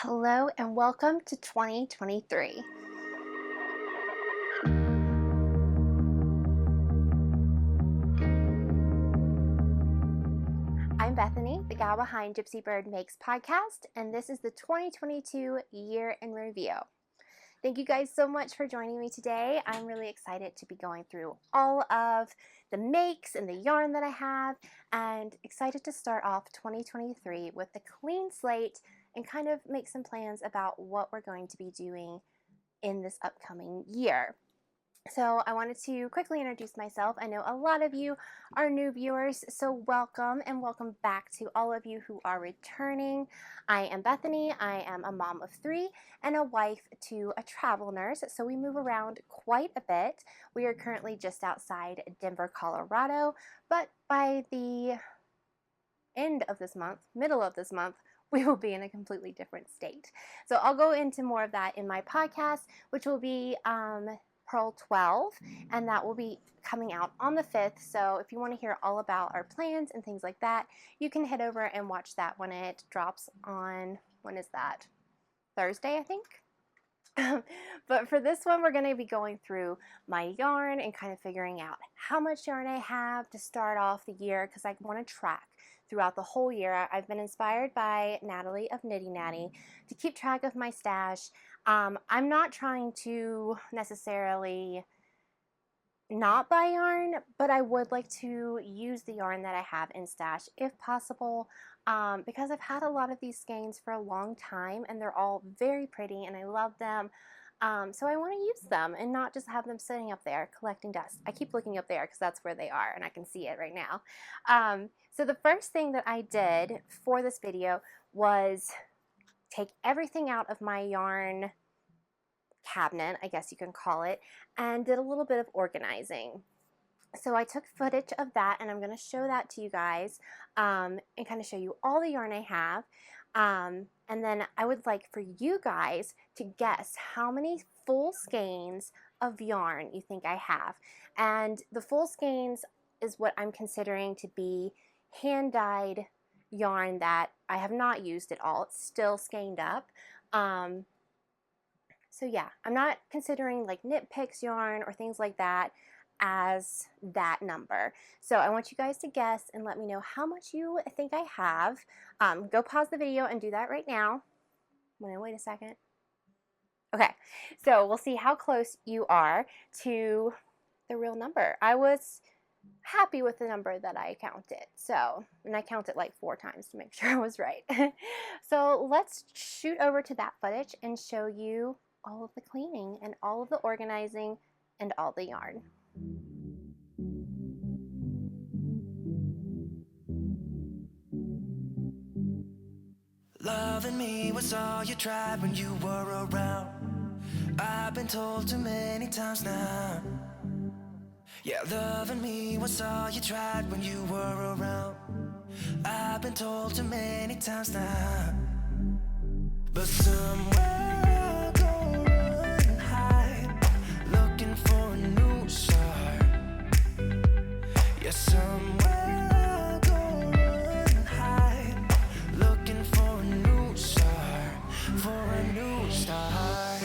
Hello and welcome to 2023. I'm Bethany, the gal behind Gypsy Bird Makes podcast, and this is the 2022 year in review. Thank you guys so much for joining me today. I'm really excited to be going through all of the makes and the yarn that I have, and excited to start off 2023 with a clean slate and kind of make some plans about what we're going to be doing in this upcoming year. So I wanted to quickly introduce myself. I know a lot of you are new viewers, so welcome, and welcome back to all of you who are returning. I am Bethany. I am a mom of 3 and a wife to a travel nurse, so we move around quite a bit. We are currently just outside Denver, Colorado, but by the end of this month, middle of this month, we will be in a completely different state. So I'll go into more of that in my podcast, which will be Purl 12, and that will be coming out on the 5th. So if you want to hear all about our plans and things like that, you can head over and watch that when it drops on, when is that? Thursday, I think. But for this one, we're going to be going through my yarn and kind of figuring out how much yarn I have to start off the year, because I want to track throughout the whole year. I've been inspired by Natalie of Knitty Natty to keep track of my stash. I'm not trying to necessarily not buy yarn, but I would like to use the yarn that I have in stash if possible, because I've had a lot of these skeins for a long time and they're all very pretty and I love them. So I want to use them and not just have them sitting up there collecting dust. I keep looking up there because that's where they are and I can see it right now. So the first thing that I did for this video was take everything out of my yarn cabinet, I guess you can call it, and did a little bit of organizing. So I took footage of that and I'm going to show that to you guys and kind of show you all the yarn I have. And then I would like for you guys to guess how many full skeins of yarn you think I have. And the full skeins is what I'm considering to be hand-dyed yarn that I have not used at all. It's still skeined up. So yeah, I'm not considering like knit picks yarn or things like that as that number. So I want you guys to guess and let me know how much you think I have. Go pause the video and do that right now. Wait a second. Okay, so we'll see how close you are to the real number. I was happy with the number that I counted. So, and I counted like 4 times to make sure I was right. So let's shoot over to that footage and show you all of the cleaning and all of the organizing and all the yarn. Loving me was all you tried when you were around. I've been told too many times now. Yeah, loving me was all you tried when you were around. I've been told too many times now. But somewhere I go and hide, looking for a new start. Yeah, somewhere I go and hide, looking for a new start, for a new start.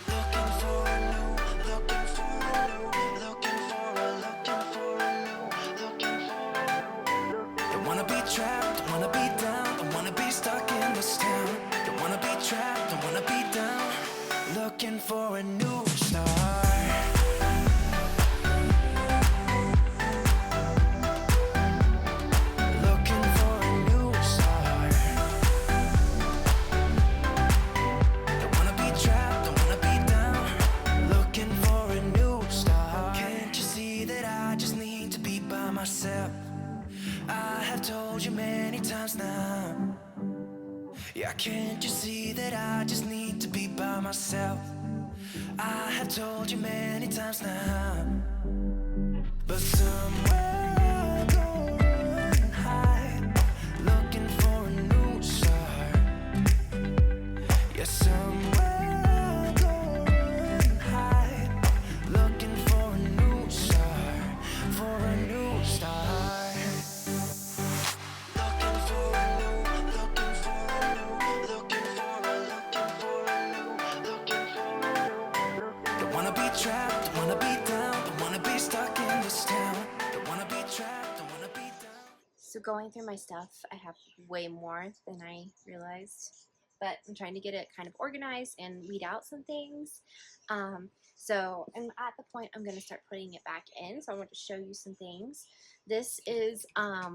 Looking for a new, looking for a new, looking for a new, looking for a new. Don't wanna be trapped, don't wanna be down, don't wanna be stuck in this town. Don't wanna be trapped, don't wanna be down, looking for a new start. I have told you many times now. Yeah, can't you see that I just need to be by myself? I have told you many times now. But somewhere I go and hide, looking for a new start. Yeah, somewhere I go and hide, looking for a new start, for a new start. Looking for a new, looking for a new, So going through my stuff, I have way more than I realized, but I'm trying to get it kind of organized and weed out some things. So I'm at the point I'm going to start putting it back in. So I want to show you some things. This is a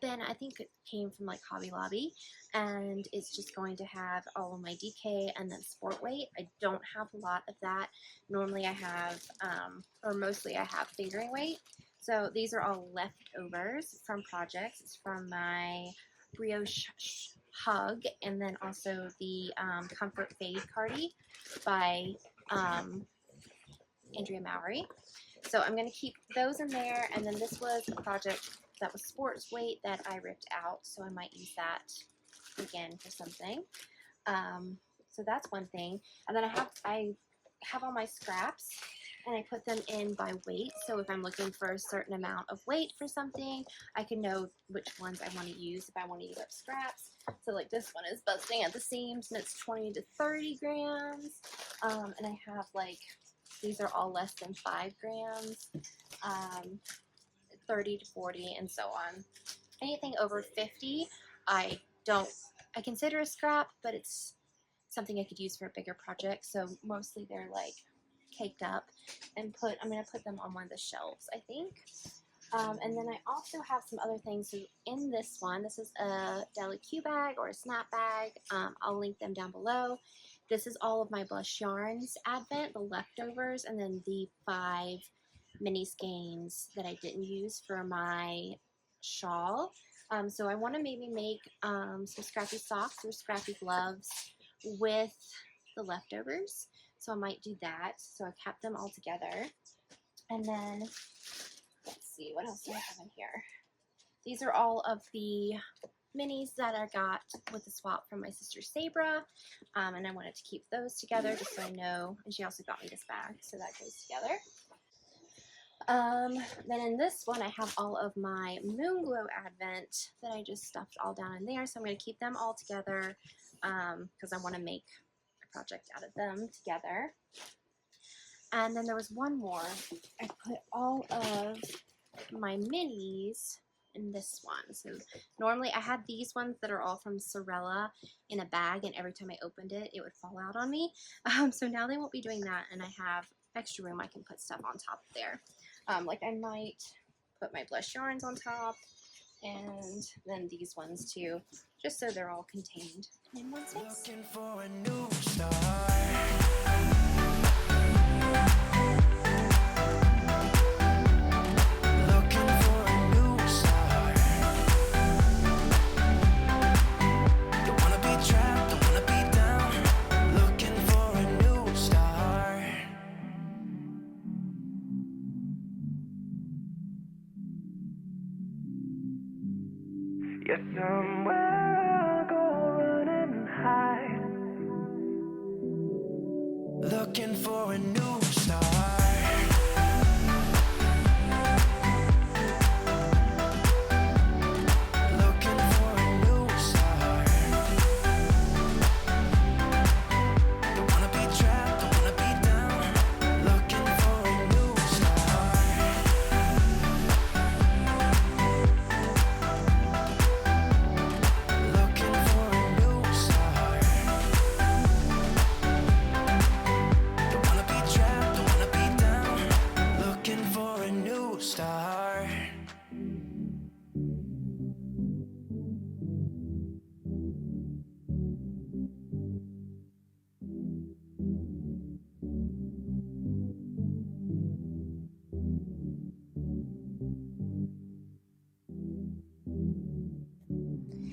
bin, I think it came from like Hobby Lobby, and it's just going to have all of my DK and then sport weight. I don't have a lot of that. Normally I have, or mostly I have fingering weight. So these are all leftovers from projects. It's from my Brioche Hug, and then also the Comfort Fade Cardi by Andrea Mowry. So I'm going to keep those in there, and then this was a project that was sports weight that I ripped out, so I might use that again for something. So that's one thing. And then I have all my scraps, and I put them in by weight. So if I'm looking for a certain amount of weight for something, I can know which ones I want to use if I want to use up scraps. So like this one is busting at the seams, and it's 20 to 30 grams. And I have like, these are all less than 5 grams, 30 to 40, and so on. Anything over 50, I consider a scrap, but it's something I could use for a bigger project. So mostly they're like caked up, and I'm going to put them on one of the shelves, I think. And then I also have some other things. So in this one, this is a deli Q bag or a snap bag. I'll link them down below. This is all of my blush yarns advent, the leftovers, and then the 5 mini skeins that I didn't use for my shawl. So I want to maybe make some scrappy socks or scrappy gloves with the leftovers. So I might do that. So I kept them all together. And then, let's see, what else do I have in here? These are all of the minis that I got with the swap from my sister Sabra, and I wanted to keep those together just so I know. And she also got me this bag, so that goes together. Then in this one, I have all of my Moonglow Advent that I just stuffed all down in there, so I'm going to keep them all together because I want to make a project out of them together. And then there was one more. I put all of my minis in this one. So normally I had these ones that are all from Sorella in a bag, and every time I opened it, it would fall out on me. So now they won't be doing that, and I have extra room I can put stuff on top there. Like I might put my blush yarns on top, and then these ones too, just so they're all contained in one space. Looking for a new start. Yeah, somewhere I'll go run and hide. Looking for a new start. Looking for a new start. Don't wanna be trapped, don't wanna be down. Looking for a new start. Looking for a new start. Don't wanna be trapped, don't wanna be down. Looking for a new start.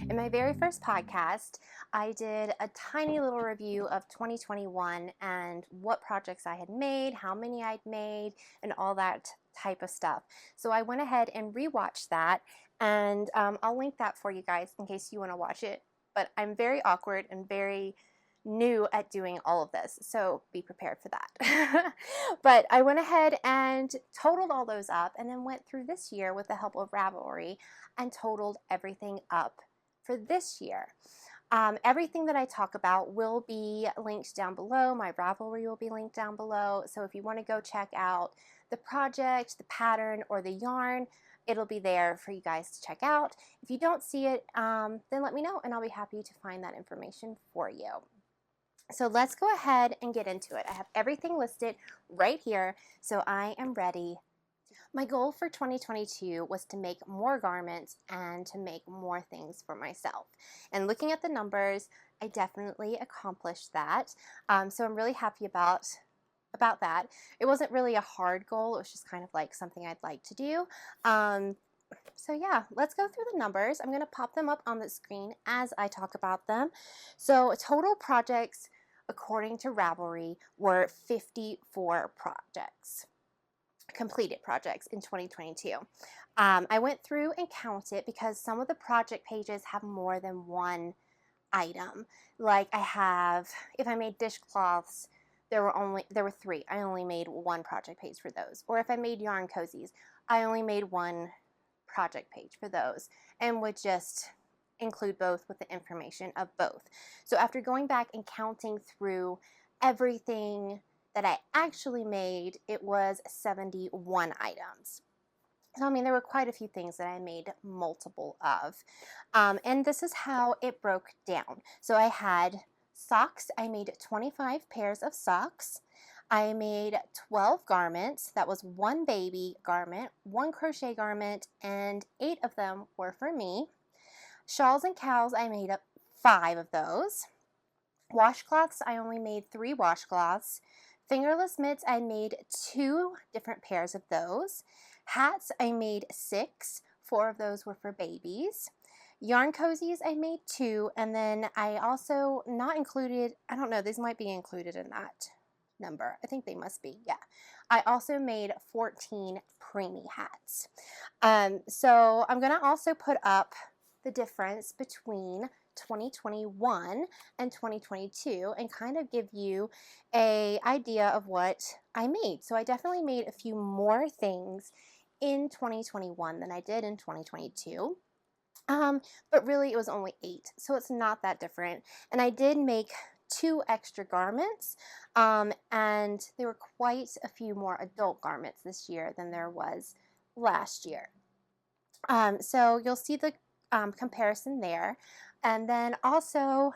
In my very first podcast, I did a tiny little review of 2021 and what projects I had made, how many I'd made, and all that type of stuff. So I went ahead and rewatched that, and I'll link that for you guys in case you want to watch it. But I'm very awkward and very new at doing all of this, so be prepared for that. But I went ahead and totaled all those up, and then went through this year with the help of Ravelry and totaled everything up for this year. Everything that I talk about will be linked down below. My Ravelry will be linked down below. So if you want to go check out the project, the pattern, or the yarn, it'll be there for you guys to check out. If you don't see it, then let me know and I'll be happy to find that information for you. So let's go ahead and get into it. I have everything listed right here, so I am ready. My goal for 2022 was to make more garments and to make more things for myself. And looking at the numbers, I definitely accomplished that. So I'm really happy about that. It wasn't really a hard goal. It was just kind of like something I'd like to do. So yeah, let's go through the numbers. I'm going to pop them up on the screen as I talk about them. So total projects, according to Ravelry, were 54 projects, completed projects in 2022. I went through and counted because some of the project pages have more than one item. Like if I made dishcloths, there were 3. I only made 1 project page for those. Or if I made yarn cozies, I only made 1 project page for those and would just include both with the information of both. So after going back and counting through everything that I actually made, it was 71 items. So I mean, there were quite a few things that I made multiple of. And this is how it broke down. So I had socks. I made 25 pairs of socks. I made 12 garments. That was 1 baby garment, 1 crochet garment, and 8 of them were for me. Shawls and cowls, I made up 5 of those. Washcloths, I only made 3 washcloths. Fingerless mitts, I made 2 different pairs of those. Hats, I made 6. 4 of those were for babies. Yarn cozies, I made 2, and then I also not included, I don't know, these might be included in that number. I think they must be, yeah. I also made 14 preemie hats. So I'm going to also put up the difference between 2021 and 2022 and kind of give you an idea of what I made. So I definitely made a few more things in 2021 than I did in 2022. But really it was only 8, so it's not that different. And I did make 2 extra garments, and there were quite a few more adult garments this year than there was last year. So you'll see the comparison there. And then also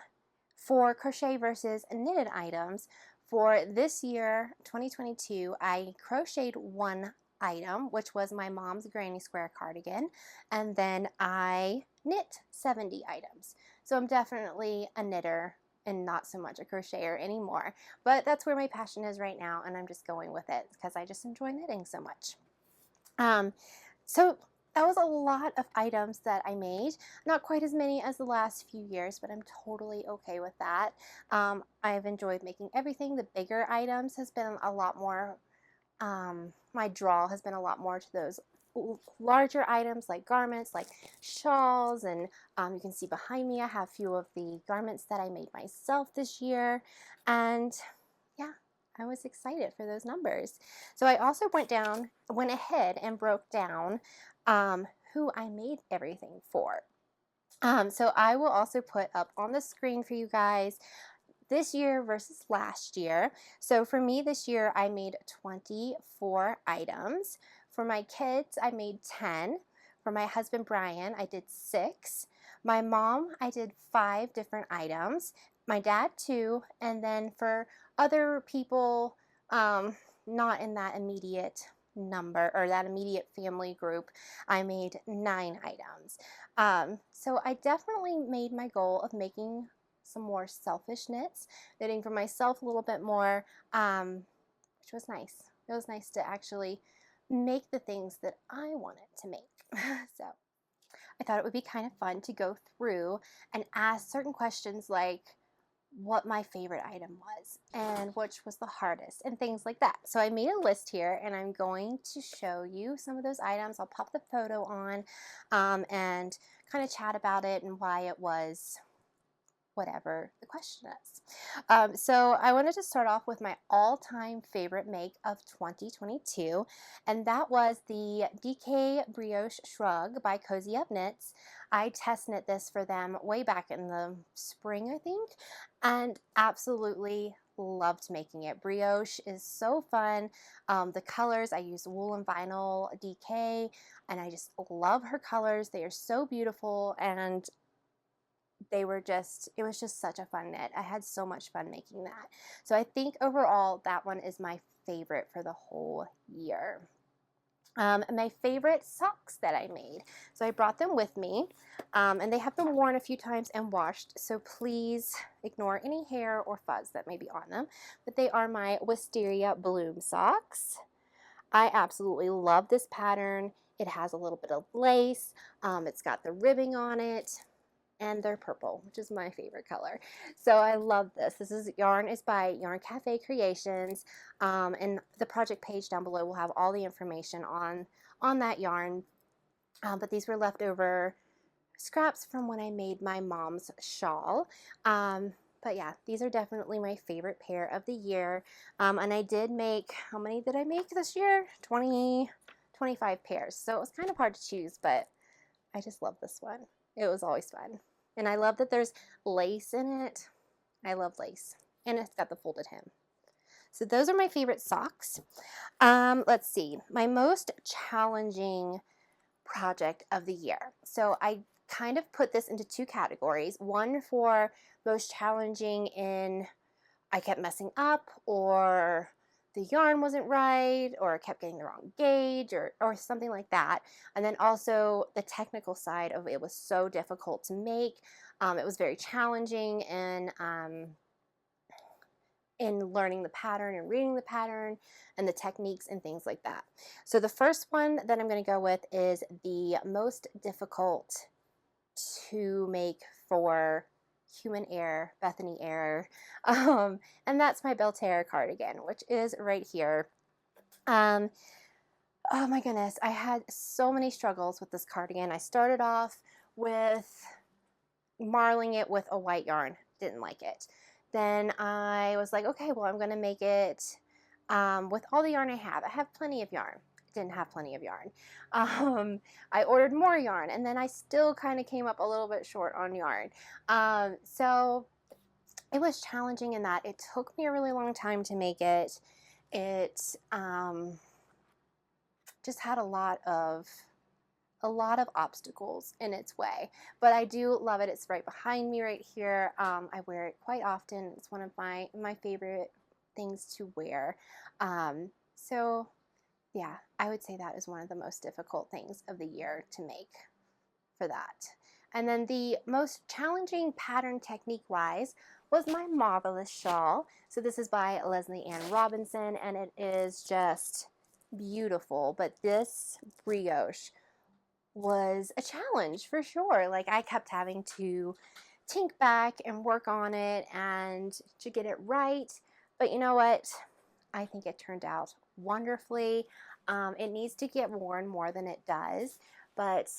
for crochet versus knitted items, for this year, 2022, I crocheted 1 item, which was my mom's granny square cardigan, and then I knit 70 items. So I'm definitely a knitter and not so much a crocheter anymore, but that's where my passion is right now, and I'm just going with it because I just enjoy knitting so much. So that was a lot of items that I made. Not quite as many as the last few years, but I'm totally okay with that. I've enjoyed making everything. The bigger items has been a lot more, my draw has been a lot more to those larger items like garments, like shawls, and you can see behind me I have a few of the garments that I made myself this year, and yeah, I was excited for those numbers. So I also went ahead and broke down who I made everything for. So I will also put up on the screen for you guys this year versus last year. So for me this year, I made 24 items. For my kids, I made 10. For my husband, Brian, I did 6. My mom, I did 5 different items. My dad, 2. And then for other people, not in that immediate number or that immediate family group, I made 9 items. So I definitely made my goal of making some more selfish knits, knitting for myself a little bit more, which was nice. It was nice to actually make the things that I wanted to make. So I thought it would be kind of fun to go through and ask certain questions like what my favorite item was and which was the hardest and things like that. So I made a list here and I'm going to show you some of those items. I'll pop the photo on and kind of chat about it and why it was whatever the question is. So I wanted to start off with my all-time favorite make of 2022, and that was the DK Brioche Hug by Cozy Up Knits. I test knit this for them way back in the spring, I think, and absolutely loved making it. Brioche is so fun. The colors, I used wool and vinyl DK, and I just love her colors. They are so beautiful, and it was just such a fun knit. I had so much fun making that. So I think overall that one is my favorite for the whole year. My favorite socks that I made. So I brought them with me, and they have been worn a few times and washed, so please ignore any hair or fuzz that may be on them. But they are my Wisteria Bloom socks. I absolutely love this pattern. It has a little bit of lace. It's got the ribbing on it, and they're purple, which is my favorite color. So I love this. Yarn is by Yarn Cafe Creations, and the project page down below will have all the information on that yarn. But these were leftover scraps from when I made my mom's shawl. But yeah, these are definitely my favorite pair of the year. And I did make, how many did I make this year? 25 pairs. So it was kind of hard to choose, but I just love this one. It was always fun. And I love that there's lace in it. I love lace. And it's got the folded hem. So those are my favorite socks. Let's see. My most challenging project of the year. So I kind of put this into two categories. One for most challenging in I kept messing up, or the yarn wasn't right, or kept getting the wrong gauge, or something like that. And then also the technical side of it was so difficult to make. It was very challenging in learning the pattern and reading the pattern and the techniques and things like that. So the first one that I'm going to go with is the most difficult to make for human error, Bethany error, and that's my Belleterre cardigan, which is right here. Oh my goodness, I had so many struggles with this cardigan. I started off with marling it with a white yarn, didn't like it. Then I was like, okay, well, I'm going to make it with all the yarn I have. I have plenty of yarn. Didn't have plenty of yarn. I ordered more yarn, and then I still kind of came up a little bit short on yarn. So it was challenging in that it took me a really long time to make it. It just had a lot of obstacles in its way, but I do love it. It's right behind me right here. I wear it quite often. It's one of my favorite things to wear. So yeah, I would say that is one of the most difficult things of the year to make for that. And then the most challenging pattern technique wise was my Marvelous shawl. So this is by Leslie Ann Robinson, and it is just beautiful. But this brioche was a challenge for sure. Like, I kept having to tink back and work on it and to get it right. But you know what? I think it turned out wonderfully. It needs to get worn more than it does, but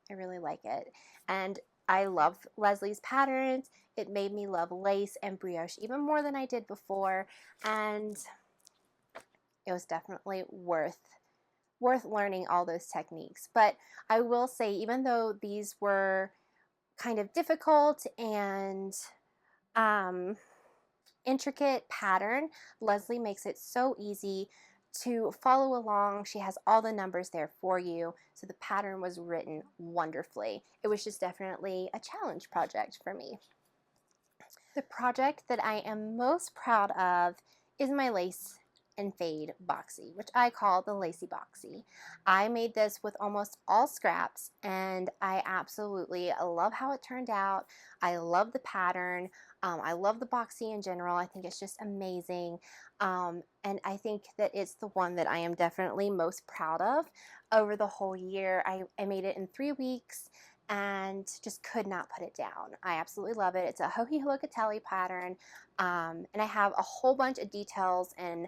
I really like it. And I love Leslie's patterns. It made me love lace and brioche even more than I did before, and it was definitely worth learning all those techniques. But I will say, even though these were kind of difficult and intricate pattern, Leslie makes it so easy to follow along. She has all the numbers there for you, so the pattern was written wonderfully. It was just definitely a challenge project for me. The project that I am most proud of is my lace and fade boxy, which I call the Lacy Boxy. I made this with almost all scraps, and I absolutely love how it turned out. I love the pattern. I love the boxy in general. I think it's just amazing. And I think that it's the one that I am definitely most proud of over the whole year. I made it in 3 weeks and just could not put it down. I absolutely love it. It's a Hohi Halokateli pattern, and I have a whole bunch of details and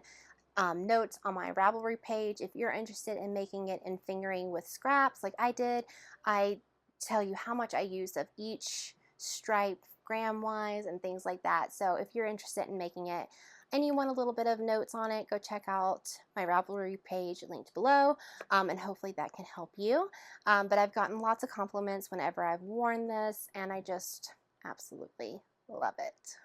notes on my Ravelry page. If you're interested in making it and fingering with scraps like I did, I tell you how much I used of each stripe gram-wise and things like that. So if you're interested in making it and you want a little bit of notes on it, go check out my Ravelry page linked below, and hopefully that can help you. But I've gotten lots of compliments whenever I've worn this, and I just absolutely love it.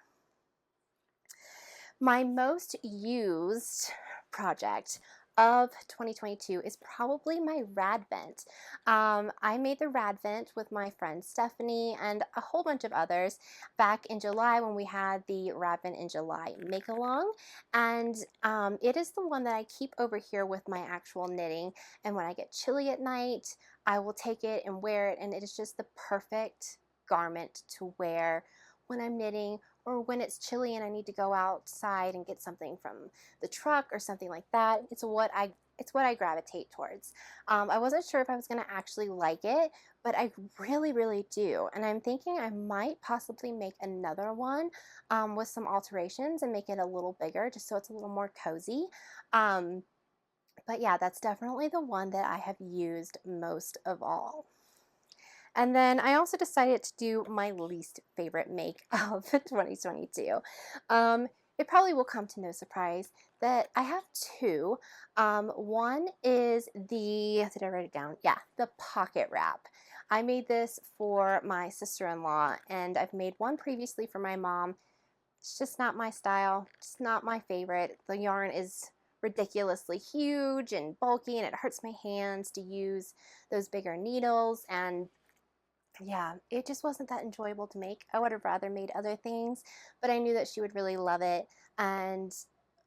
My most used project of 2022 is probably my rad vent. I made the rad vent with my friend Stephanie and a whole bunch of others back in July when we had the rad vent in July make along, and it is the one that I keep over here with my actual knitting, and when I get chilly at night I will take it and wear it, and it is just the perfect garment to wear when I'm knitting or when it's chilly and I need to go outside and get something from the truck or something like that. It's what I gravitate towards. I wasn't sure if I was going to actually like it, but I really, really do. And I'm thinking I might possibly make another one with some alterations and make it a little bigger just so it's a little more cozy. But yeah, that's definitely the one that I have used most of all. And then I also decided to do my least favorite make of 2022. It probably will come to no surprise that I have two. One is did I write it down? Yeah, the pocket wrap. I made this for my sister-in-law, and I've made one previously for my mom. It's just not my style, just not my favorite. The yarn is ridiculously huge and bulky, and it hurts my hands to use those bigger needles, and yeah, it just wasn't that enjoyable to make. I would have rather made other things, but I knew that she would really love it, and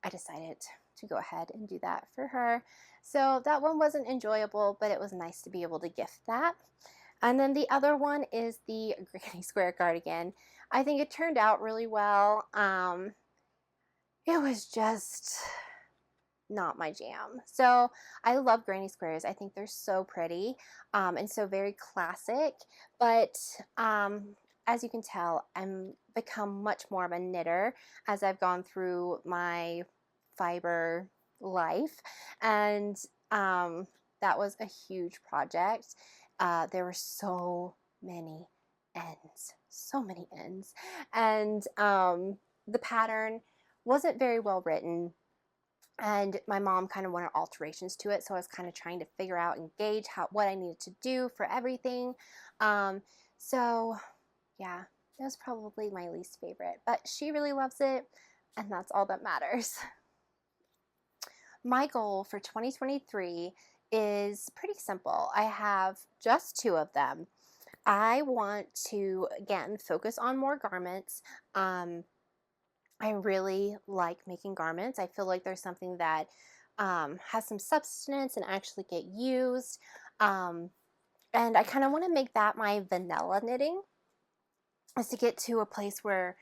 I decided to go ahead and do that for her. So that one wasn't enjoyable, but it was nice to be able to gift that. And then the other one is the Granny Square cardigan. I think it turned out really well. It was just not my jam. So I love granny squares. I think they're so pretty and so very classic. But as you can tell, I'm become much more of a knitter as I've gone through my fiber life, and that was a huge project. There were so many ends, and the pattern wasn't very well written, and my mom kind of wanted alterations to it, so I was kind of trying to figure out and gauge what I needed to do for everything. So yeah, it was probably my least favorite, but she really loves it, and that's all that matters. My goal for 2023 is pretty simple. I have just two of them. I want to, again, focus on more garments. I really like making garments. I feel like there's something that has some substance and actually get used. And I kind of want to make that my vanilla knitting, is to get to a place where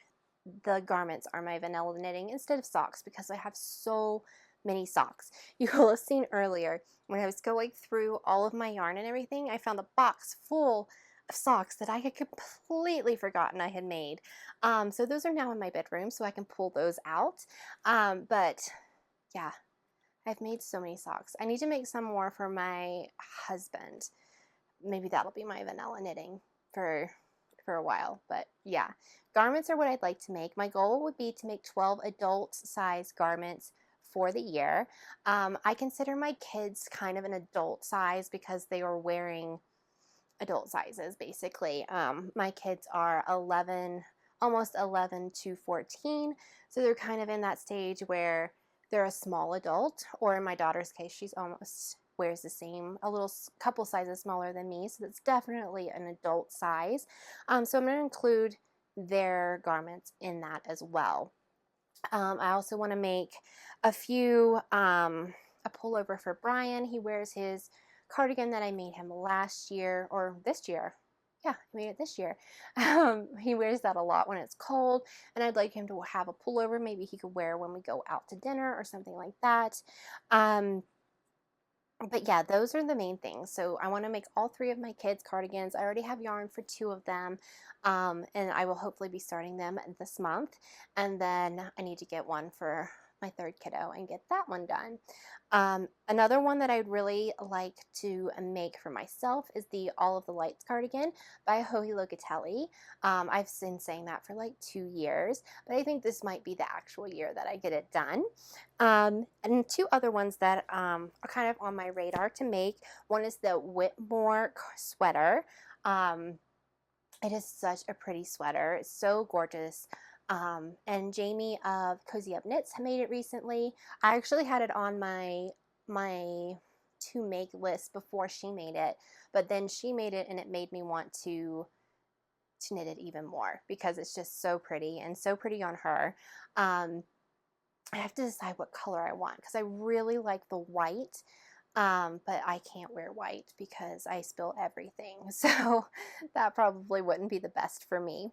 the garments are my vanilla knitting instead of socks, because I have so many socks. You will have seen earlier when I was going through all of my yarn and everything, I found a box full of socks that I had completely forgotten I had made. So those are now in my bedroom, so I can pull those out. But yeah, I've made so many socks. I need to make some more for my husband. Maybe that'll be my vanilla knitting for a while. But yeah, garments are what I'd like to make. My goal would be to make 12 adult size garments for the year. I consider my kids kind of an adult size because they are wearing adult sizes basically. My kids are 11, almost 11 to 14, so they're kind of in that stage where they're a small adult, or in my daughter's case, she's almost wears the same, a little couple sizes smaller than me, so that's definitely an adult size. So I'm going to include their garments in that as well. I also want to make a few, a pullover for Brian. He wears his cardigan that I made him last year, or this year. Yeah, I made it this year. He wears that a lot when it's cold, and I'd like him to have a pullover maybe he could wear when we go out to dinner or something like that. But yeah, those are the main things. So I want to make all three of my kids' cardigans. I already have yarn for two of them, and I will hopefully be starting them this month. And then I need to get one for my third kiddo and get that one done. Another one that I'd really like to make for myself is the All of the Lights cardigan by Joji Locatelli. I've been saying that for like 2 years, but I think this might be the actual year that I get it done. And two other ones that are kind of on my radar to make. One is the Whitmore sweater. It is such a pretty sweater. It's so gorgeous. And Jamie of Cozy Up Knits made it recently. I actually had it on my to make list before she made it, but then she made it and it made me want to knit it even more because it's just so pretty and so pretty on her. I have to decide what color I want because I really like the white, but I can't wear white because I spill everything, so that probably wouldn't be the best for me.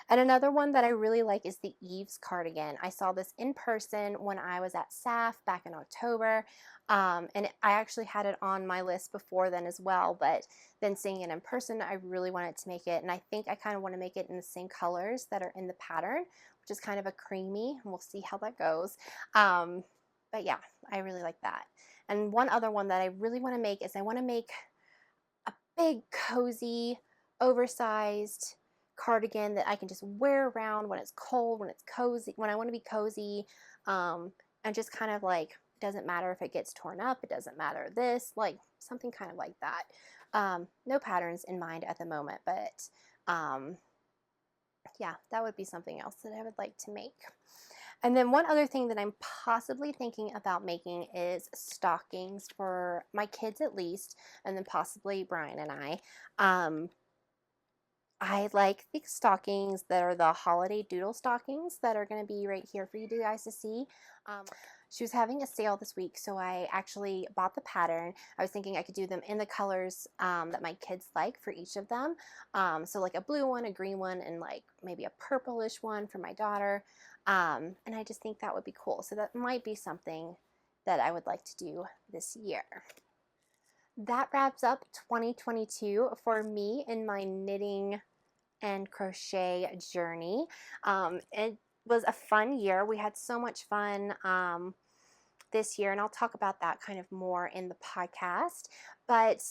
And another one that I really like is the Eve's cardigan. I saw this in person when I was at SAF back in October, and I actually had it on my list before then as well, but then seeing it in person, I really wanted to make it, and I think I kind of want to make it in the same colors that are in the pattern, which is kind of a creamy, and we'll see how that goes. But yeah, I really like that. And one other one that I really want to make is I want to make a big, cozy, oversized cardigan that I can just wear around when it's cold, when it's cozy, when I want to be cozy, and just kind of like, it doesn't matter if it gets torn up, it doesn't matter this, like something kind of like that. No patterns in mind at the moment, but yeah, that would be something else that I would like to make. And then one other thing that I'm possibly thinking about making is stockings for my kids at least, and then possibly Brian and I. I like the stockings that are the holiday doodle stockings that are going to be right here for you guys to see. She was having a sale this week, so I actually bought the pattern. I was thinking I could do them in the colors that my kids like for each of them. So like a blue one, a green one, and like maybe a purplish one for my daughter. And I just think that would be cool. So that might be something that I would like to do this year. That wraps up 2022 for me in my knitting and crochet journey. It was a fun year. We had so much fun this year, and I'll talk about that kind of more in the podcast. But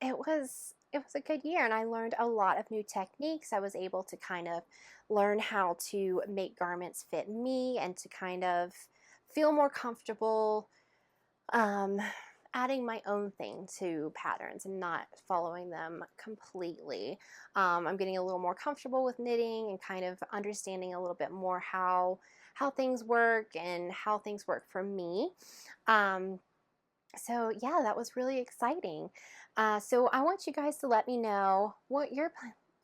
it was a good year, and I learned a lot of new techniques. I was able to kind of learn how to make garments fit me and to kind of feel more comfortable adding my own thing to patterns and not following them completely. I'm getting a little more comfortable with knitting and kind of understanding a little bit more how things work and how things work for me. So yeah, that was really exciting. So I want you guys to let me know what your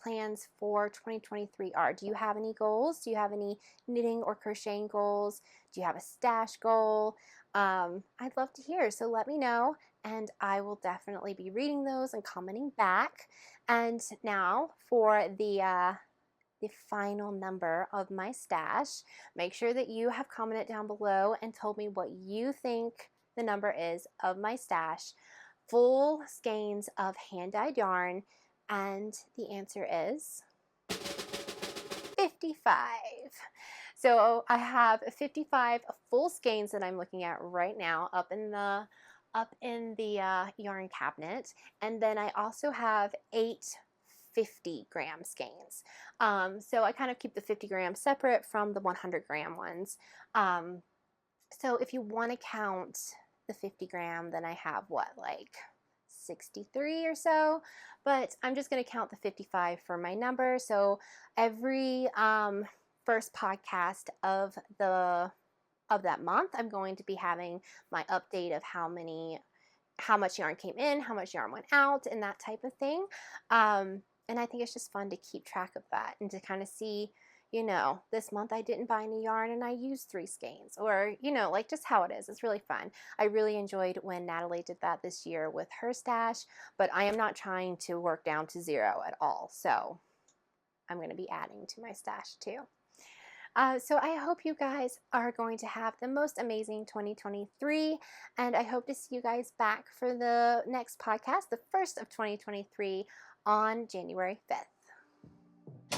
plans for 2023 are. Do you have any goals? Do you have any knitting or crocheting goals? Do you have a stash goal? I'd love to hear, so let me know, and I will definitely be reading those and commenting back. And now for the final number of my stash. Make sure that you have commented down below and told me what you think the number is of my stash. Full skeins of hand-dyed yarn, and the answer is 55. So I have 55 full skeins that I'm looking at right now up in the yarn cabinet, and then I also have 8 50-gram skeins. So I kind of keep the 50 grams separate from the 100-gram ones. So if you want to count the 50-gram, then I have what, like 63 or so, but I'm just going to count the 55 for my number. So every first podcast of that month, I'm going to be having my update of how much yarn came in, how much yarn went out, and that type of thing. And I think it's just fun to keep track of that and to kind of see, you know, this month I didn't buy any yarn and I used 3 skeins, or, you know, like just how it is. It's really fun. I really enjoyed when Natalie did that this year with her stash, but I am not trying to work down to 0 at all. So I'm going to be adding to my stash too. So I hope you guys are going to have the most amazing 2023, and I hope to see you guys back for the next podcast, the first of 2023, on January 5th. I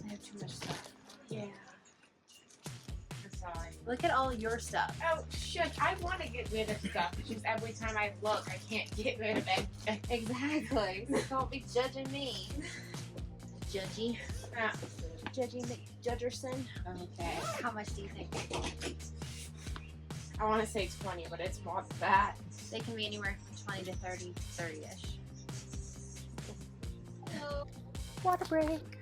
have too much stuff. Yeah. I'm sorry. Look at all your stuff. Oh, shush. I want to get rid of stuff. It's just every time I look, I can't get rid of it. Exactly. Don't be judging me. Judgy. Judgy McJudgerson. Okay. How much do you think? I want to say 20, but it's more than that. They can be anywhere from 20 to 30-ish. Water break.